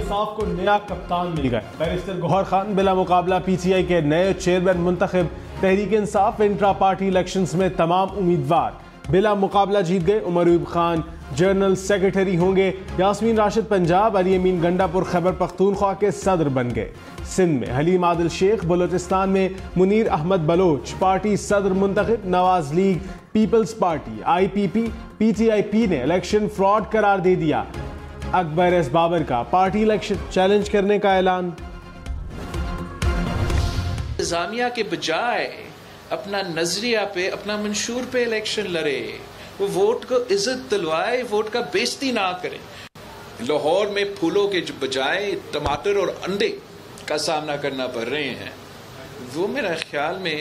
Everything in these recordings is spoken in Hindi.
इंसाफ को नया कप्तान मिल गया। बैरिस्टर गौहर खान बिला मुकाबला PTI के नए चेयरमैन मुंतखब। Tehreek Insaf intra party elections में तमाम उम्मीदवार बिला मुकाबला जीत गए। उमर अयूब खान जनरल सेक्रेटरी होंगे। यास्मीन राशिद पंजाब, अली अमीन गंडापुर खैबर पख्तूनख्वा के सदर बन गए। सिंध में हलीम आदिल शेख, बलोचिस्तान में मुनीर अहमद बलोच पार्टी सदर मुंतखब। Nawaz league peoples party IPP PTIP ने इलेक्शन फ्रॉड करार दे दिया। अकबर एस बाबर का पार्टी इलेक्शन चैलेंज करने का ऐलान। इंतजामिया के बजाय अपना नजरिया पे, अपना मंशूर पे इलेक्शन लड़े, वो वोट को इज्जत दिलवाए, वोट का बेइज्जती ना करे। लाहौर में फूलों के बजाय टमाटर और अंडे का सामना करना पड़ रहे हैं। वो मेरा ख्याल में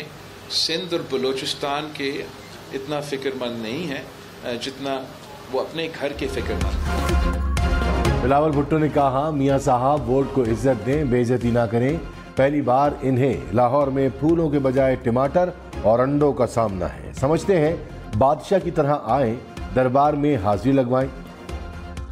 सिंध और बलोचिस्तान के इतना फिक्रमंद नहीं है जितना वो अपने घर के फिक्रमंद। बिलावल भुट्टो ने कहा, मियां साहब वोट को इज्जत दें, बेइज्जती ना करें। पहली बार इन्हें लाहौर में फूलों के बजाय टमाटर और अंडों का सामना है। समझते हैं बादशाह की तरह आए, दरबार में हाजिरी लगवाएं।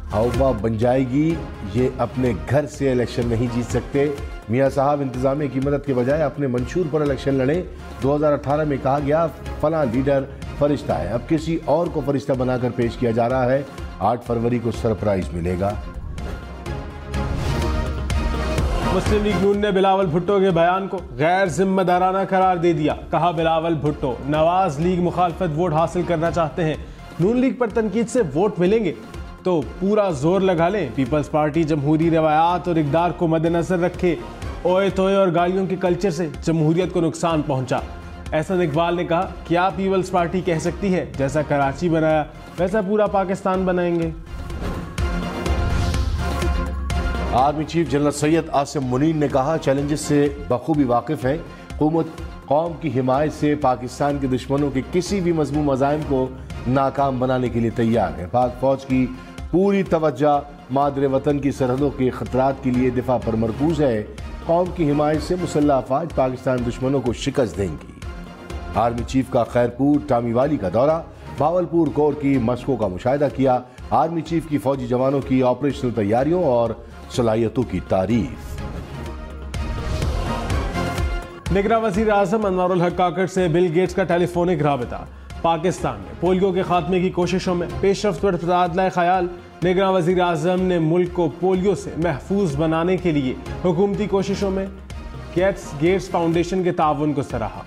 हवा बन जाएगी, ये अपने घर से इलेक्शन नहीं जीत सकते। मियां साहब इंतजामिया की मदद के बजाय अपने मंशूर पर इलेक्शन लड़े। 2018 में कहा गया फला लीडर फरिश्ता है, अब किसी और को फरिश्ता बनाकर पेश किया जा रहा है। 8 फरवरी को सरप्राइज मिलेगा। मुस्लिम लीग नून ने बिलावल भुट्टो के बयान को गैर जिम्मेदाराना करार दे दिया। कहा, बिलावल भुट्टो नवाज लीग मुखालफत वोट हासिल करना चाहते हैं। नून लीग पर तनकीद से वोट मिलेंगे तो पूरा जोर लगा लें। पीपल्स पार्टी जमहूरी रवायात और इक़दार को मद्देनजर रखे ओए तोए और गालियों के कल्चर से जमहूरियत को नुकसान पहुंचा। एहसन इकबाल ने कहा, क्या पीपल्स पार्टी कह सकती है जैसा कराची बनाया वैसा पूरा पाकिस्तान बनाएंगे। Army chief general Syed Asim Munir ने कहा, चैलेंजेस से बखूबी वाकिफ है। हुकूमत कौम की हिमायत से पाकिस्तान के दुश्मनों के किसी भी मज़मूम मज़ाहिम को नाकाम बनाने के लिए तैयार है। पाक फौज की पूरी तवज्जो मादरे वतन की सरहदों के खतरात के लिए दिफा पर मरकूज है। कौम की हिमायत से मुसल्लह अफवाज पाकिस्तान दुश्मनों को शिकस्त देंगी। आर्मी चीफ का खैरपुर टामीवाली का दौरा, भावलपुर कोर की मशकों का मुशाहिदा किया। आर्मी चीफ की फौजी जवानों की ऑपरेशनल तैयारियों और सलाहियतों की तारीफ। निगरान वज़ीर आज़म अनवारुल हक काकड़ से बिल गेट्स का टेलीफोनिक राबिता। पाकिस्तान में पोलियो के खात्मे की कोशिशों में पेशरफ्त पर तबादला ख्याल। निगरान वज़ीर आज़म ने मुल्क को पोलियो से महफूज बनाने के लिए हुकूमती कोशिशों में गेट्स फाउंडेशन के ताउन को सराहा।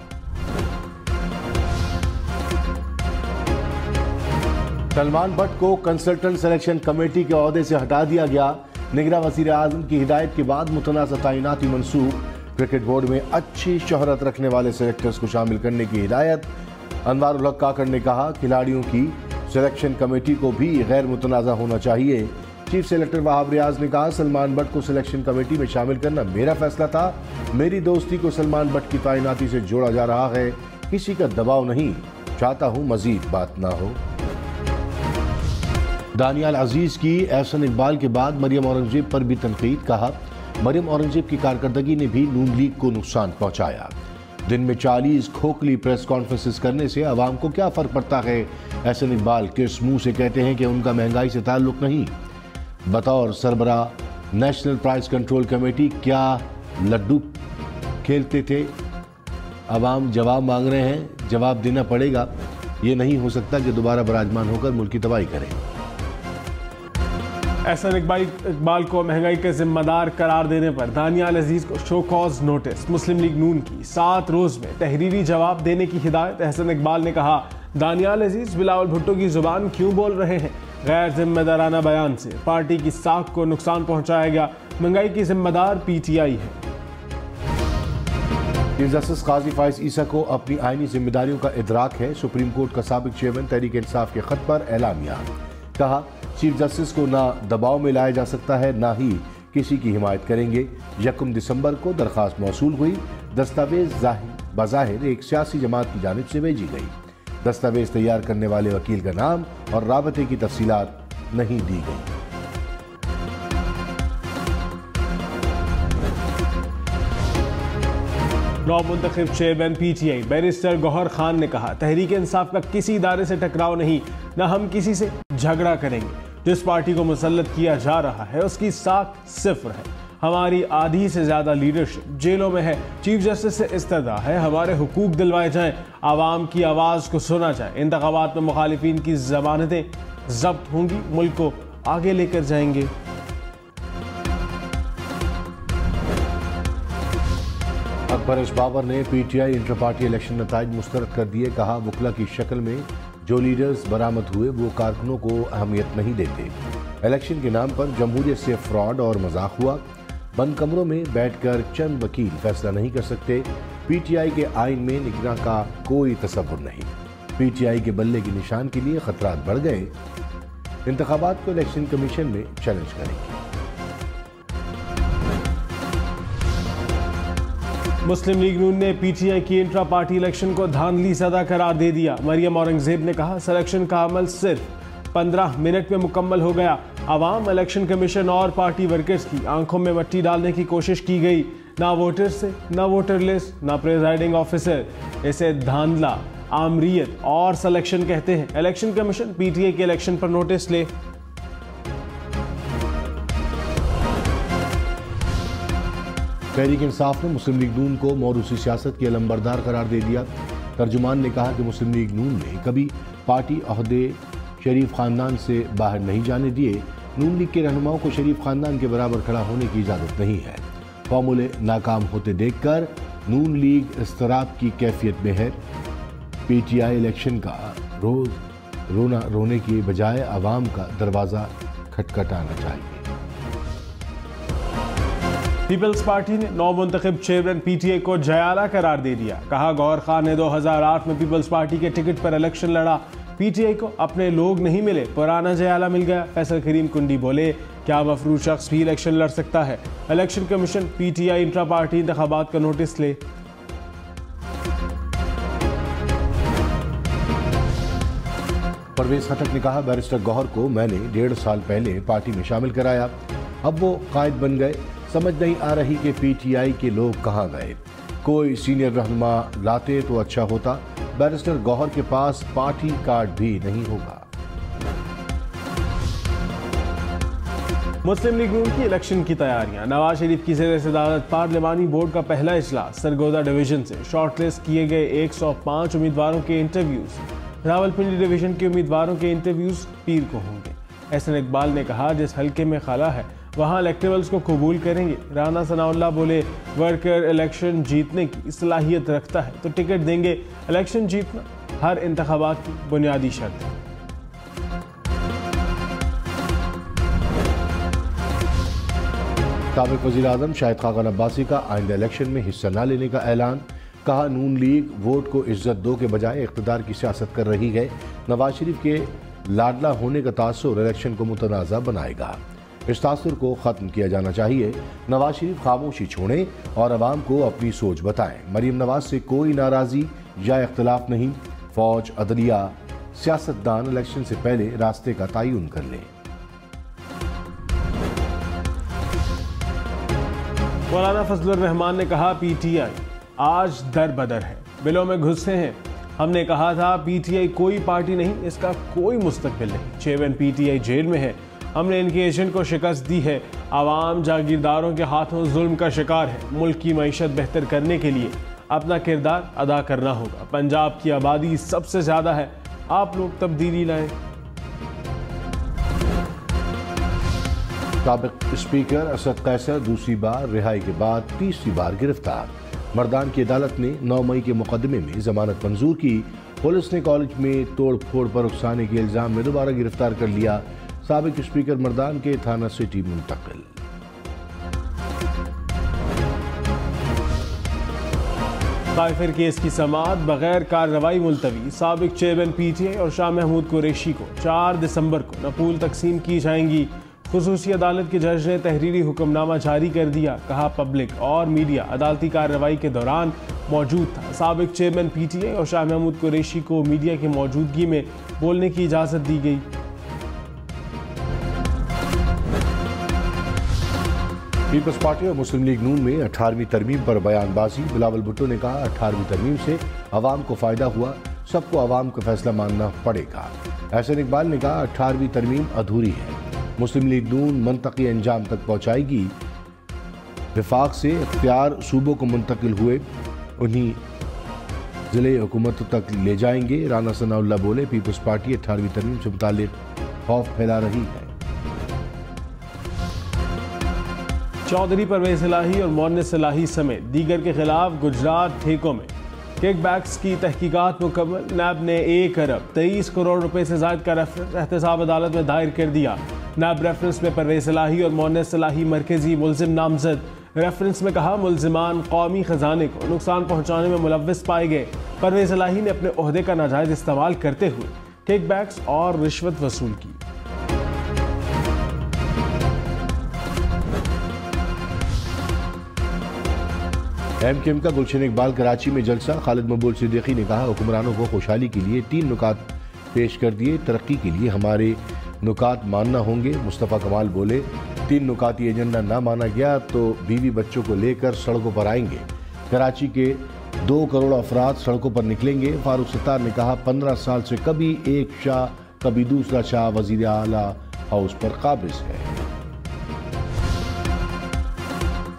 सलमान बट को कंसल्टेंट सिलेक्शन कमेटी के ओहदे से हटा दिया गया। निगरान वज़ीर आज़म की हिदायत के बाद मुतनाज़ा तैनाती मंसूब। क्रिकेट बोर्ड में अच्छी शोहरत रखने वाले सेलेक्टर्स को शामिल करने की हिदायत। अनवारुल हक काकड़ ने कहा, खिलाड़ियों की सिलेक्शन कमेटी को भी गैर मुतनाज़ा होना चाहिए। चीफ सेलेक्टर वहाब रियाज ने कहा, सलमान बट को सिलेक्शन कमेटी में शामिल करना मेरा फैसला था। मेरी दोस्ती को सलमान बट की तैनाती से जोड़ा जा रहा है, किसी का दबाव नहीं। चाहता हूँ मजीद बात ना हो। दानियाल अजीज की एहसन इकबाल के बाद मरियम औरंगजेब पर भी तनकीद। कहा, मरियम औरंगजेब की कारकर्दगी ने भी नून लीग को नुकसान पहुंचाया। दिन में 40 खोखली प्रेस कॉन्फ्रेंसेस करने से आवाम को क्या फर्क पड़ता है। एहसन इकबाल किस मुंह से कहते हैं कि उनका महंगाई से ताल्लुक नहीं। बतौर सरबरा नेशनल प्राइस कंट्रोल कमेटी क्या लड्डू खेलते थे। आवाम जवाब मांग रहे हैं, जवाब देना पड़ेगा। ये नहीं हो सकता कि दोबारा बराजमान होकर मुल्क की तबाही करें। एहसन इकबाल को महंगाई के जिम्मेदार करार देने पर दानियाल अजीज को शो कॉज नोटिस। मुस्लिम लीग नून की 7 रोज में तहरीरी जवाब देने की हिदायत। एहसन इकबाल ने कहा, दानियाल अजीज बिलावल भुट्टो की जुबान क्यों बोल रहे हैं। गैर जिम्मेदाराना बयान से पार्टी की साख को नुकसान पहुंचाया गया। महंगाई की जिम्मेदार PTI है। चीफ जस्टिस काजी फाइज ईसा को अपनी आईनी जिम्मेदारियों का इदराक है। सुप्रीम कोर्ट का साबिक चेयरमैन तहरीक इंसाफ के खत पर एलामिया। कहा, चीफ जस्टिस को ना दबाव में लाया जा सकता है, ना ही किसी की हिमायत करेंगे। 1 दिसंबर को दरखास्त मौसूल हुई। दस्तावेज बज़ाहिर एक सियासी जमात की जानिब से भेजी गई। दस्तावेज तैयार करने वाले वकील का नाम और राबते की तफसीलात नहीं दी गई। नौ मुंतखब chairman PTI barrister Gohar Khan ने कहा, तहरीक इंसाफ का किसी इदारे से टकराव नहीं, न हम किसी से झगड़ा करेंगे। जिस पार्टी को मुसल्लत किया जा रहा है उसकी साख सिफर है। हमारी आधी से ज्यादा लीडरशिप जेलों में है। चीफ जस्टिस से इस्तदा है हमारे हुकूक दिलवाए जाएं, आवाम की आवाज को सुना जाए। इंतखाबात में मुखालिफिन की जमानतें जब्त होंगी, मुल्क को आगे लेकर जाएंगे। अकबर बाबर ने पीटीआई इंटर पार्टी इलेक्शन नताइज मुस्तरद कर दिए। कहा वकला की शक्ल में जो लीडर्स बरामद हुए वो कारकुनों को अहमियत नहीं देते। इलेक्शन के नाम पर जमहूरियत से फ्रॉड और मजाक हुआ। बंद कमरों में बैठकर चंद वकील फैसला नहीं कर सकते। पीटीआई के आइन में निगरान का कोई तसव्वुर नहीं। पीटीआई के बल्ले के निशान के लिए खतरात बढ़ गए। इंतखाबात को इलेक्शन कमीशन में चैलेंज करेंगे। मुस्लिम लीग नून ने पीटीआई की इंट्रा पार्टी इलेक्शन को धांधली सदा करार दे दिया। मरियम औरंगजेब ने कहा सिलेक्शन का अमल सिर्फ 15 मिनट में मुकम्मल हो गया। अवाम, इलेक्शन कमीशन और पार्टी वर्कर्स की आंखों में मट्टी डालने की कोशिश की गई। ना वोटर से, ना वोटर लिस्ट, ना प्रिजाइडिंग ऑफिसर। इसे धांधला, आमरीत और सिलेक्शन कहते हैं। इलेक्शन कमीशन पीटीआई के इलेक्शन पर नोटिस ले। तहरीक इंसाफ ने मुस्लिम लीग नून को मौरूसी सियासत की अलंबरदार करार दे दिया। तर्जुमान ने कहा कि मुस्लिम लीग नून ने कभी पार्टी ओहदे शरीफ खानदान से बाहर नहीं जाने दिए। नून लीग के रहनुमाओं को शरीफ खानदान के बराबर खड़ा होने की इजाज़त नहीं है। फॉर्मूले नाकाम होते देखकर नून लीग इस्तराब की कैफियत में है। पीटीआई इलेक्शन का रोज रोने की बजाय आवाम का दरवाज़ा खटखटाना चाहिए। पीपल्स पार्टी ने नौ मुंतखब चेयरमैन पीटीआई को जयाला करार दे दिया। कहा गौहर खान ने 2008 में पीपल्स पार्टी के टिकट पर इलेक्शन लड़ा। पीटीआई को अपने लोग नहीं मिले, पुराना जयाला मिल गया। फैसल करीम कुंडी बोले क्या मफरूज शख्स भी इलेक्शन लड़ सकता है। Election commission PTI intra party इंतखाबात का नोटिस ले। परवेज खटक ने कहा बैरिस्टर गौहर को मैंने 1.5 साल पहले पार्टी में शामिल कराया, अब वो कायद बन गए। समझ नहीं आ रही कि पीटीआई के लोग कहाँ गए। कोई सीनियर रहनुमा लाते तो अच्छा होता। बैरिस्टर गौहर के पास पार्टी कार्ड भी नहीं होगा। मुस्लिम लीग नून की इलेक्शन की तैयारियां। नवाज शरीफ की ज़ेर सदारत पार्लिमानी बोर्ड का पहला इजलास। सरगोदा डिवीजन से शॉर्टलिस्ट किए गए 105 उम्मीदवारों के इंटरव्यूज। रावलपिंडी डिवीजन के उम्मीदवारों के इंटरव्यूज पीर को होंगे। एहसन इकबाल ने कहा जिस हल्के में खाला है वहां इलेक्टेबल्स को कबूल करेंगे। राना सनाउल्लाह बोले वर्कर इलेक्शन जीतने की सलाहियत रखता है तो टिकट देंगे। इलेक्शन जीतना हर इंतखाबात की बुनियादी शर्त है। साबिक वज़ीर आज़म शाहिद खाकन अब्बासी का आइंदा इलेक्शन में हिस्सा न लेने का ऐलान। कहा नून लीग वोट को इज्जत दो के बजाय इख्तिदार की सियासत कर रही है। नवाज शरीफ के लाडला होने का तासुर इलेक्शन को मुतनाज़ा बनाएगा। इस तासुर को ख़त्म किया जाना चाहिए। नवाज शरीफ खामोशी छोड़ें और अवाम को अपनी सोच बताएं। मरीम नवाज से कोई नाराज़ी या इख्तिलाफ नहीं। फौज, अदलिया, सियासतदान इलेक्शन से पहले रास्ते का तयन कर लें। मौलाना फजलुर रहमान ने कहा पीटीआई आज दर बदर है, बिलों में घुसे हैं। हमने कहा था पीटीआई कोई पार्टी नहीं, इसका कोई मुस्तकबिल नहीं। चेयरमैन पीटीआई जेल में है। हमने इनके एजेंट को शिकस्त दी है। आवाम जागीरदारों के हाथों जुल्म का शिकार है। मुल्क की मईशत बेहतर करने के लिए अपना किरदार अदा करना होगा। पंजाब की आबादी सबसे ज्यादा है, आप लोग तब्दीली लाएं। साबिक स्पीकर असद कैसर दूसरी बार रिहाई के बाद तीसरी बार गिरफ्तार। मर्दान की अदालत ने 9 मई के मुकदमे में जमानत मंजूर की। पुलिस ने कॉलेज में तोड़ फोड़ पर उकसाने के इल्जाम में दोबारा गिरफ्तार कर लिया। साबिक स्पीकर मर्दान के थाना सिटी मुंतकिल। काफिर केस की समाअत बगैर कार्रवाई मुलतवी। साबिक चेयरमैन पीटीआई और शाह महमूद कुरैशी को 4 दिसंबर को नपूल तकसीम की जाएंगी। खुसूसी अदालत के जज ने तहरीरी हुक्मनामा जारी कर दिया। कहा पब्लिक और मीडिया अदालती कार्रवाई के दौरान मौजूद था। साबिक चेयरमैन पीटीआई और शाह महमूद कुरैशी को मीडिया की मौजूदगी में बोलने की इजाज़त दी गई। पीपल्स पार्टी और मुस्लिम लीग नून में 18वीं तरमीम पर बयानबाजी। बिलावल भुट्टो ने कहा 18वीं तरमीम से अवाम को फायदा हुआ, सबको अवाम का फैसला मानना पड़ेगा। एहसन इकबाल ने कहा 18वीं तरमीम अधूरी है। मुस्लिम लीग नून मंतकी अंजाम तक पहुँचाएगी। विफाक से इख्तियार सूबों को मुंतकिल हुए, उन्हीं ज़िले हुकूमत तक ले जाएंगे। राना सनाउल्लाह बोले, पीपल्स पार्टी 18वीं तरमीम से मुताल्लिक खौफ फैला रही है। चौधरी परवेज इलाही और मोनिस इलाही समेत दीगर के खिलाफ गुजरात ठेकों में किकबैक्स की तहकीकात मुकम्मल। नैब ने 1 अरब 23 करोड़ रुपए से ज़ायद का रेफरेंस एहतसाब अदालत में दायर कर दिया। नैब रेफरेंस में परवेज इलाही और मोनिस इलाही मरकजी मुलजिम नामजद। रेफरेंस में कहा, मुलजिमान कौमी खजाने को नुकसान पहुंचाने में मुलव्विस पाए गए। परवेज इलाही ने अपने ओहदे का नाजायज इस्तेमाल करते हुए किकबैक्स और रिश्वत वसूल की। एमकेएम का गुलशन इकबाल कराची में जलसा। खालिद मकबूल सिद्दीकी ने कहा, हुक्मरानों को खुशहाली के लिए 3 नुकात पेश कर दिए, तरक्की के लिए हमारे नुकात मानना होंगे। मुस्तफ़ा कमाल बोले, 3 नुकाती एजेंडा ना माना गया तो बीवी बच्चों को लेकर सड़कों पर आएंगे। कराची के 2 करोड़ अफराद सड़कों पर निकलेंगे। फारूक सत्तार ने कहा, 15 साल से कभी एक शाह कभी दूसरा शाह वजीर आला हाउस पर काबिज है।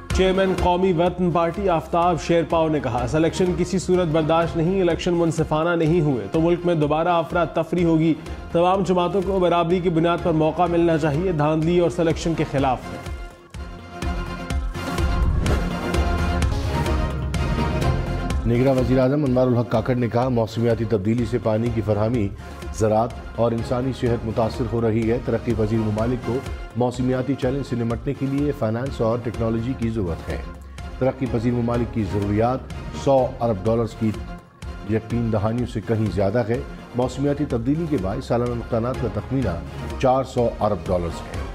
चेयरमैन कौमी वतन पार्टी आफ्ताब शेरपाव ने कहा, सिलेक्शन किसी सूरत बर्दाश्त नहीं, इलेक्शन मुनसिफाना नहीं हुए तो मुल्क में दोबारा अफरा तफरी होगी। तमाम जमातों को बराबरी की बुनियाद पर मौका मिलना चाहिए, धांधली और सिलेक्शन के खिलाफ है। निगरान वज़ीर आज़म अनवारुल हक काकड़ ने कहा, मौसमियाती तब्दीली से पानी की फरहमी, ज़राअत और इंसानी सेहत मुतासर हो रही है। तरक्की पजीर ममालिक को मौसमियाती चैलेंज से निमटने के लिए फाइनेंस और टेक्नोलॉजी की ज़रूरत है। तरक्की पजीर ममालिक की ज़रूरियात $100 अरब की यकीन दहानियों से कहीं ज़्यादा है। मौसमियाती तब्दीली के बाद सालाना नुकसानात का तखमीना $400 अरब है।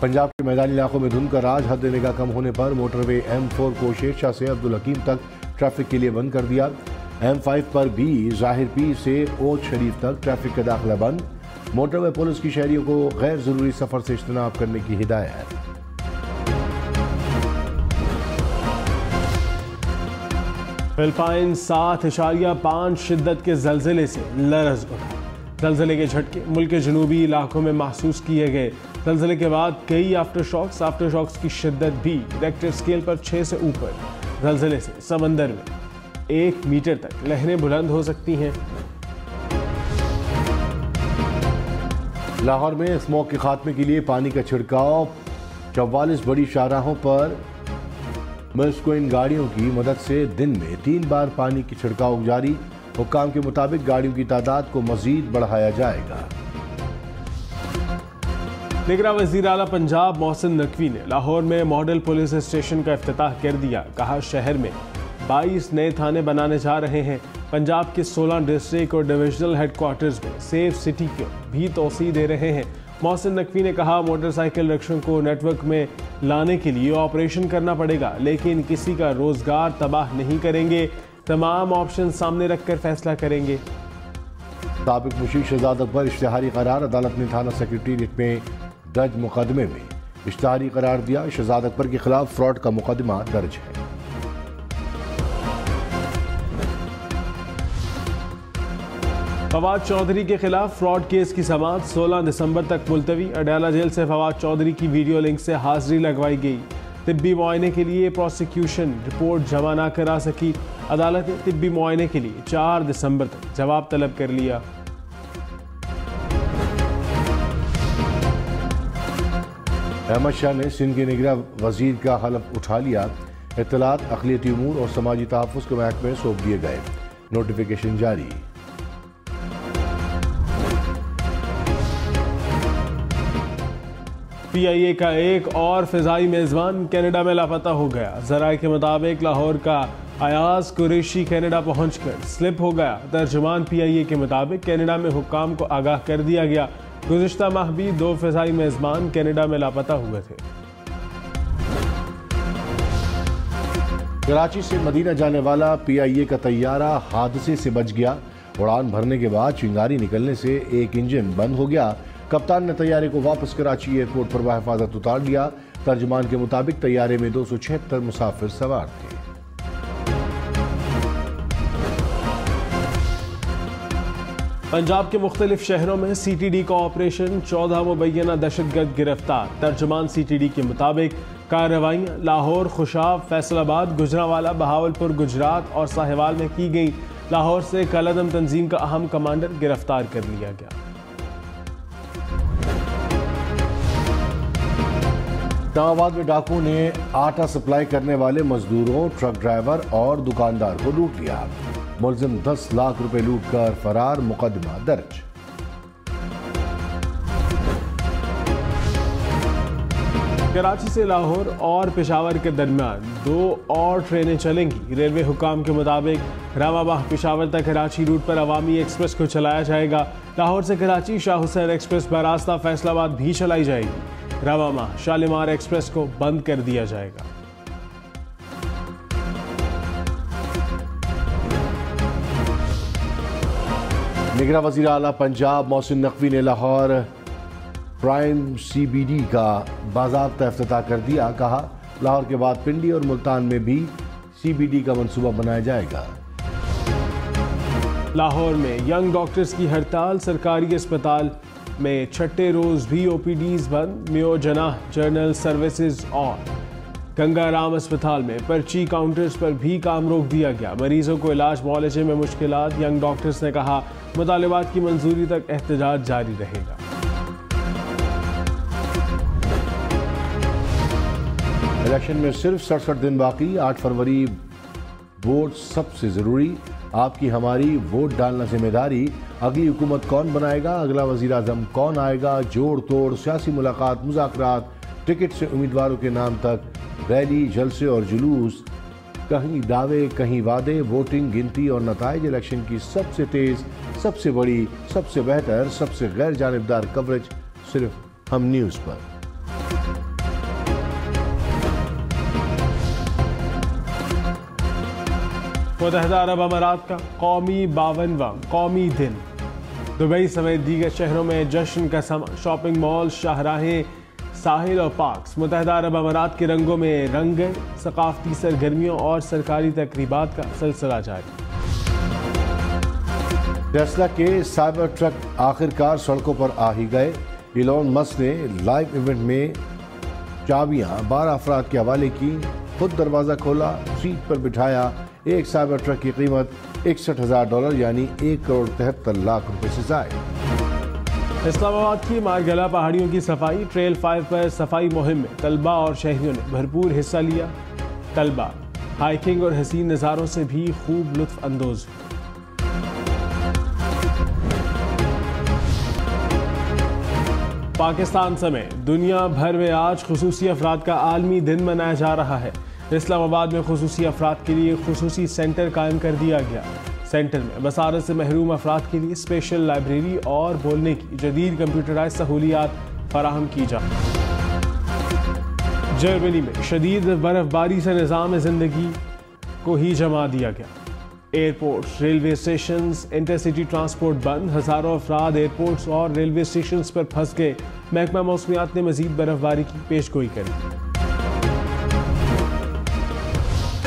पंजाब के मैदानी इलाकों में धुंध का राज। हद निगाह कम होने पर मोटरवे M4 को शेरशाह से अब्दुल हकीम तक ट्रैफिक के लिए बंद कर दिया। M5 पर भी ज़ाहिर पीर से ओज शरीफ तक ट्रैफिक का दाखिला बंद। मोटरवे पुलिस की शहरियों को गैर जरूरी सफर से इज्तनाब करने की हिदायत। फिलिपाइन 7.5 शिद्दत के जलजिले से लरज़ उठा। जलजिले के झटके मुल्क के जनूबी इलाकों में महसूस किए गए। जलजिले के बाद कई आफ्टरशॉक्स की शिद्दत भी रेक्टर स्केल पर 6 से ऊपर। जलजिले से समंदर में 1 मीटर तक लहरें बुलंद हो सकती हैं। लाहौर में स्मोक के खात्मे के लिए पानी का छिड़काव। 44 बड़ी शाहराहों पर मस्कोइन गाड़ियों की मदद से दिन में 3 बार पानी की छिड़काव जारी। हुक्काम के मुताबिक गाड़ियों की तादाद को मजीद बढ़ाया जाएगा। निगरान वज़ीर आला पंजाब मोहसिन नकवी ने लाहौर में मॉडल पुलिस स्टेशन का इफ्तिताह कर दिया। कहा, शहर में 22 नए थाने बनाने जा रहे हैं। पंजाब के 16 डिस्ट्रिक्ट और डिविजनल हेडक्वार्टर्स में सेफ सिटी को भी तोसी दे रहे हैं। मोहसिन नकवी ने कहा, मोटरसाइकिल रिक्शों को नेटवर्क में लाने के लिए ऑपरेशन करना पड़ेगा, लेकिन किसी का रोजगार तबाह नहीं करेंगे। तमाम ऑप्शन सामने रखकर फैसला करेंगे। साबिक मुशीर शहजाद अकबर इश्तिहारी करार। अदालत ने थाना सेक्रेटेरिएट में दर्ज मुकदमे में इश्तिहारी करार दिया। शहजाद अकबर के खिलाफ फ्रॉड का मुकदमा दर्ज है। फवाद चौधरी के खिलाफ फ्रॉड केस की समाअत 16 दिसंबर तक मुलतवी। अडयाला जेल से फवाद चौधरी की वीडियो लिंक से हाजिरी लगवाई गई। तिब्बी मुआयने के लिए प्रोसिक्यूशन रिपोर्ट जमा ना करा सकी। अदालत ने तिब्बी मुआयने के लिए 4 दिसंबर तक जवाब तलब कर लिया। अहमद शाह ने सिंध के निगरान वजीर का हलफ उठा लिया। इत्तलात, अक़लियती उमूर और समाजी तहफ़्फ़ुज़ के महकमे सौंप दिए गए। नोटिफिकेशन जारी। PIA का एक और फ़िज़ाई मेज़बान कनाडा में लापता हो गया। ज़राए के मुताबिक लाहौर का अयाज कुरैशी कनाडा पहुंचकर स्लिप हो गया। तर्जुमान PIA के मुताबिक कनाडा में हुक्काम को आगाह कर दिया गया। गुज़िश्ता माह भी 2 फ़िज़ाई मेज़बान कनाडा में लापता हुए थे। कराची से मदीना जाने वाला PIA का तैयारा हादसे से बच गया। उड़ान भरने के बाद चिंगारी निकलने से एक इंजन बंद हो गया। कप्तान ने तैयारे को वापस कराची एयरपोर्ट पर बाहिफाजत उतार लिया। तर्जुमान के मुताबिक तैयारे में 276 मुसाफिर सवार थे। पंजाब के मुख्तलिफ शहरों में CTD का ऑपरेशन, 14 मुबैना दहशतगर्द गिरफ्तार। तर्जुमान CTD के मुताबिक कार्रवाइयाँ लाहौर, खुशाब, फैसलाबाद, गुजरांवाला, बहावलपुर, गुजरात और साहिवाल में की गई। लाहौर से कलअदम तंजीम का अहम कमांडर गिरफ्तार कर लिया गया। इस्लामाबाद में डाकुओं ने आटा सप्लाई करने वाले मजदूरों, ट्रक ड्राइवर और दुकानदार को लूट लिया। मुलजिम 10 लाख रुपए लूट कर फरार, मुकदमा दर्ज। कराची से लाहौर और पेशावर के दरमियान 2 और ट्रेनें चलेंगी। रेलवे हुकाम के मुताबिक रामाबाह पेशावर तक कराची रूट पर अवामी एक्सप्रेस को चलाया जाएगा। लाहौर से कराची शाह हुसैन एक्सप्रेस बरास्ता फैसलाबाद भी चलाई जाएगी। रामाबाह शालीमार एक्सप्रेस को बंद कर दिया जाएगा। निगरां वज़ीर आला पंजाब मोहसिन नकवी ने लाहौर प्राइम CBD का बाज़ाब्ता इफ्तिताह कर दिया। कहा, लाहौर के बाद पिंडी और मुल्तान में भी CBD का मंसूबा बनाया जाएगा। लाहौर में यंग डॉक्टर्स की हड़ताल, सरकारी अस्पताल में छठे रोज भी OPDs बंद। मियो जनाह जर्नल सर्विसेज और गंगाराम अस्पताल में पर्ची काउंटर्स पर भी काम रोक दिया गया। मरीजों को इलाज मुआलजे में मुश्किलात। यंग डॉक्टर्स ने कहा, मुतालिबात की मंजूरी तक एहतजाज जारी रहेगा। इलेक्शन में सिर्फ 67 दिन बाकी, 8 फरवरी वोट सबसे जरूरी। आपकी हमारी वोट डालना जिम्मेदारी। अगली हुकूमत कौन बनाएगा, अगला वजीर आजम कौन आएगा, जोड़ तोड़, सियासी मुलाकात, मुज़ाकरात, टिकट से उम्मीदवारों के नाम तक, रैली, जलसे और जुलूस, कहीं दावे कहीं वादे, वोटिंग, गिनती और नताइज। इलेक्शन की सबसे तेज, सबसे बड़ी, सबसे बेहतर, सबसे गैर जानिबदार कवरेज सिर्फ हम न्यूज़ पर। मुत्तहिदा अरब अमारात का कौमी 52वां कौमी दिन। दुबई समेत दीगर शहरों में जश्न का समा। शॉपिंग मॉल, शाहराहें, साहिल और पार्क्स मुत्तहिदा अरब अमारात के रंगों में रंग गए। सकाफती सरगर्मियों और सरकारी तकरीबात का सिलसिला जारी। टेस्ला के साइबर ट्रक आखिरकार सड़कों पर आ ही गए। इलॉन मस्क ने लाइव इवेंट में चाबियां 12 अफराद के हवाले की, खुद दरवाज़ा खोला, सीट पर बिठाया। एक साइबर ट्रक की कीमत $61,000 यानी 1,73 लाख रुपए से ज़ायद। इस्लामाबाद की मारगला पहाड़ियों की सफाई। ट्रेल 5 पर सफाई मुहिम में तलबा और शहरियों ने भरपूर हिस्सा लिया। तलबा हाइकिंग और हसीन नज़ारों से भी खूब लुत्फ अंदोज हुए। पाकिस्तान समेत दुनिया भर में आज खुसूसी अफराद का आलमी दिन मनाया जा रहा है। इस्लामाबाद में खुसूसी अफराद के लिए खुसूसी सेंटर कायम कर दिया गया। सेंटर में बसारत से महरूम अफराद के लिए स्पेशल लाइब्रेरी और बोलने की जदीद कंप्यूटराइज सहूलियात फराहम की जा। जर्मनी में शदीद बर्फबारी से निज़ाम ज़िंदगी को ही जमा दिया गया। Airport, railway station, intercity transport बंद। हज़ारों अफराद एयरपोर्ट्स और रेलवे स्टेशन पर फंस गए। महकमा मौसमियात ने मजीद बर्फबारी की पेशगोई कर दी।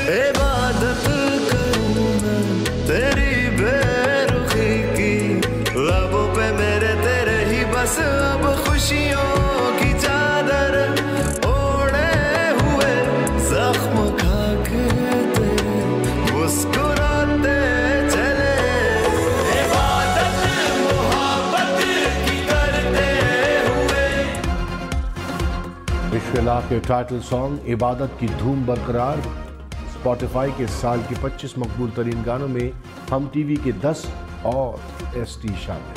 इबादत करूं मैं तेरी बेरुखी की, लबों पे मेरे तेरे ही बस अब खुशियों की चादर ओढ़े हुए, जख्म खा के तेरे मुस्कुराते चले। इबादत मोहब्बत की करते हुए। विश्व के टाइटल सॉन्ग इबादत की धूम बरकरार। स्पॉटिफाई के साल के 25 मकबूल तरीन गानों में हम टीवी के 10 और ST शामिल।